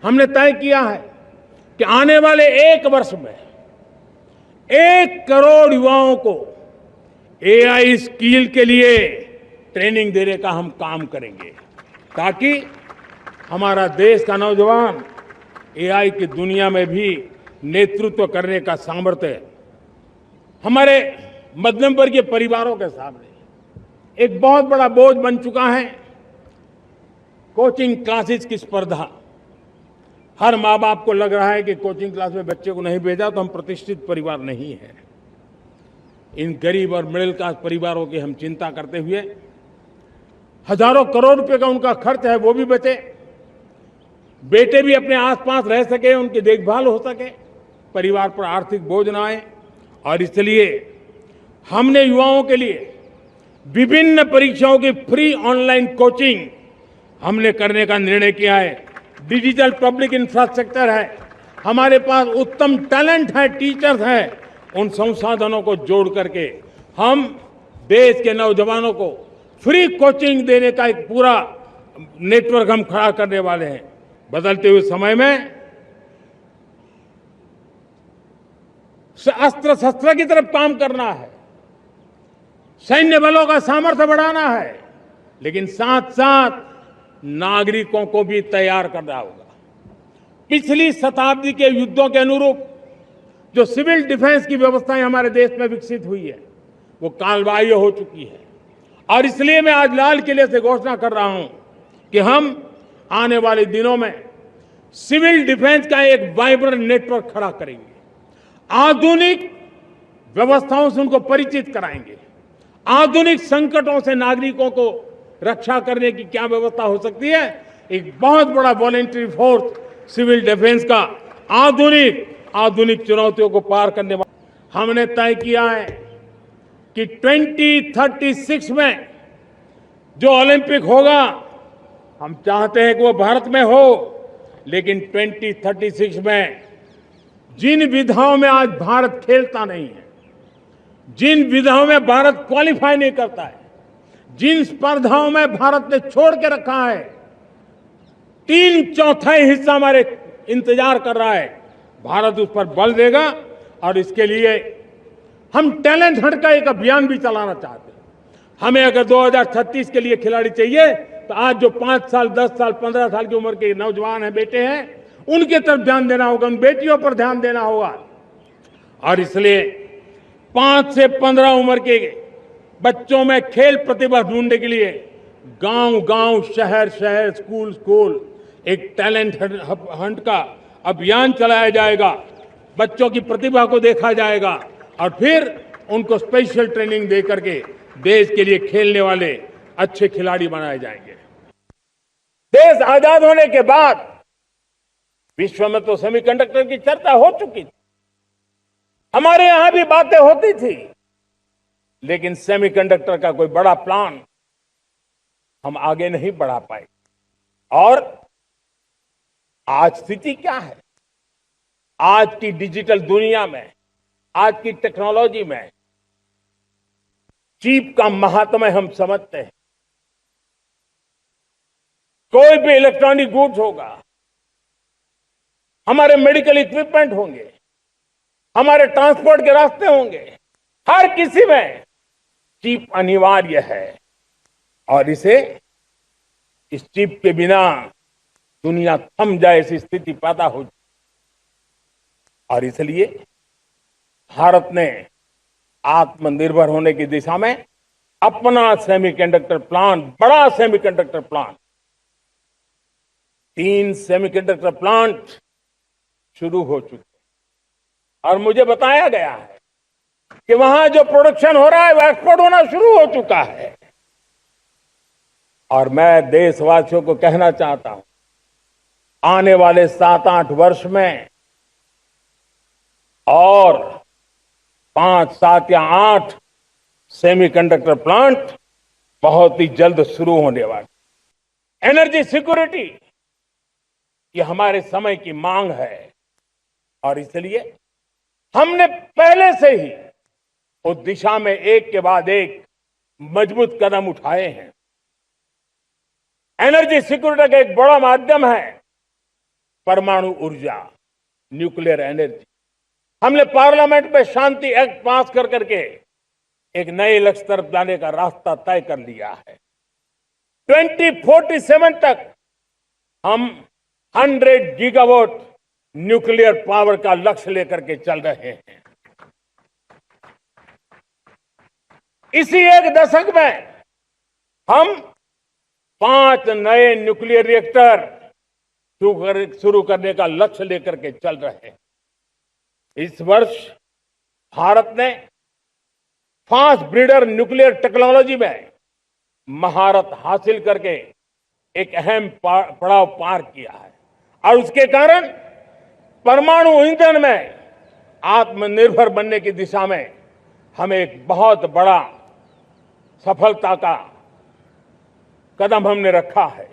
हमने तय किया है कि आने वाले 1 वर्ष में 1 करोड़ युवाओं को एआई स्किल के लिए ट्रेनिंग देने का हम काम करेंगे, ताकि हमारा देश का नौजवान एआई की दुनिया में भी नेतृत्व करने का सामर्थ्य हमारे मध्यम वर्गीय परिवारों के सामने एक बहुत बड़ा बोझ बन चुका है। कोचिंग क्लासेस की स्पर्धा, हर माँ बाप को लग रहा है कि कोचिंग क्लास में बच्चे को नहीं भेजा तो हम प्रतिष्ठित परिवार नहीं है। इन गरीब और मिडिल क्लास परिवारों की हम चिंता करते हुए हजारों करोड़ रुपए का उनका खर्च है वो भी बचे, बेटे भी अपने आसपास रह सके, उनकी देखभाल हो सके, परिवार पर आर्थिक बोझ न आए। और इसलिए हमने युवाओं के लिए विभिन्न परीक्षाओं की फ्री ऑनलाइन कोचिंग हमने करने का निर्णय किया है। डिजिटल पब्लिक इंफ्रास्ट्रक्चर है, हमारे पास उत्तम टैलेंट है, टीचर्स हैं, उन संसाधनों को जोड़ करके हम देश के नौजवानों को फ्री कोचिंग देने का एक पूरा नेटवर्क हम खड़ा करने वाले हैं। बदलते हुए समय में अस्त्र शस्त्र की तरफ काम करना है, सैन्य बलों का सामर्थ्य बढ़ाना है, लेकिन साथ साथ नागरिकों को भी तैयार करना होगा। पिछली शताब्दी के युद्धों के अनुरूप जो सिविल डिफेंस की व्यवस्थाएं हमारे देश में विकसित हुई है वो कालबाह्य हो चुकी है। और इसलिए मैं आज लाल किले से घोषणा कर रहा हूं कि हम आने वाले दिनों में सिविल डिफेंस का एक वाइब्रेंट नेटवर्क खड़ा करेंगे, आधुनिक व्यवस्थाओं से उनको परिचित कराएंगे, आधुनिक संकटों से नागरिकों को रक्षा करने की क्या व्यवस्था हो सकती है। एक बहुत बड़ा वॉलेंटरी फोर्स सिविल डिफेंस का आधुनिक चुनौतियों को पार करने वाला हमने तय किया है कि 2036 में जो ओलंपिक होगा, हम चाहते हैं कि वो भारत में हो, लेकिन 2036 में जिन विधाओं में आज भारत खेलता नहीं है, जिन विधाओं में भारत क्वालिफाई नहीं करता है, जिन स्पर्धाओं में भारत ने छोड़ के रखा है, 3/4 हिस्सा हमारे इंतजार कर रहा है। भारत उस पर बल देगा और इसके लिए हम टैलेंट हंट का एक अभियान भी चलाना चाहते हैं। हमें अगर 2036 के लिए खिलाड़ी चाहिए तो आज जो 5 साल, 10 साल, 15 साल की उम्र के नौजवान हैं, बेटे हैं, उनके तरफ ध्यान देना होगा, उन बेटियों पर ध्यान देना होगा। और इसलिए 5 से 15 उम्र के बच्चों में खेल प्रतिभा ढूंढने के लिए गांव-गांव, शहर-शहर, स्कूल-स्कूल एक टैलेंट हंट का अभियान चलाया जाएगा। बच्चों की प्रतिभा को देखा जाएगा और फिर उनको स्पेशल ट्रेनिंग दे करके देश के लिए खेलने वाले अच्छे खिलाड़ी बनाए जाएंगे। देश आजाद होने के बाद विश्व में तो सेमीकंडक्टर की चर्चा हो चुकी थी, हमारे यहां भी बातें होती थी, लेकिन सेमीकंडक्टर का कोई बड़ा प्लान हम आगे नहीं बढ़ा पाए। और आज स्थिति क्या है? आज की डिजिटल दुनिया में, आज की टेक्नोलॉजी में चिप का महात्म्य हम समझते हैं। कोई भी इलेक्ट्रॉनिक गुड्स होगा, हमारे मेडिकल इक्विपमेंट होंगे, हमारे ट्रांसपोर्ट के रास्ते होंगे, हर किसी में चिप अनिवार्य है। और इस चिप के बिना दुनिया थम जाए ऐसी स्थिति पैदा हो। और इसलिए भारत ने आत्मनिर्भर होने की दिशा में अपना सेमीकंडक्टर प्लान, बड़ा सेमीकंडक्टर प्लान, 3 सेमीकंडक्टर प्लांट शुरू हो चुके हैं। और मुझे बताया गया है कि वहां जो प्रोडक्शन हो रहा है वो एक्सपोर्ट होना शुरू हो चुका है। और मैं देशवासियों को कहना चाहता हूं, आने वाले 7-8 वर्ष में और 5, 7 या 8 सेमीकंडक्टर प्लांट बहुत ही जल्द शुरू होने वाले। एनर्जी सिक्योरिटी ये हमारे समय की मांग है और इसलिए हमने पहले से ही उस दिशा में एक के बाद एक मजबूत कदम उठाए हैं। एनर्जी सिक्योरिटी का एक बड़ा माध्यम है परमाणु ऊर्जा, न्यूक्लियर एनर्जी। हमने पार्लियामेंट में शांति एक्ट पास कर करके एक नए लक्ष्य तरफ जाने का रास्ता तय कर लिया है। 2047 तक हम 100 गीगावाट न्यूक्लियर पावर का लक्ष्य लेकर के चल रहे हैं। इसी एक दशक में हम 5 नए न्यूक्लियर रिएक्टर शुरू करने का लक्ष्य लेकर के चल रहे हैं। इस वर्ष भारत ने फास्ट ब्रीडर न्यूक्लियर टेक्नोलॉजी में महारत हासिल करके एक अहम पड़ाव पार किया है और उसके कारण परमाणु ईंधन में आत्मनिर्भर बनने की दिशा में हमें एक बहुत बड़ा सफलता का कदम हमने रखा है।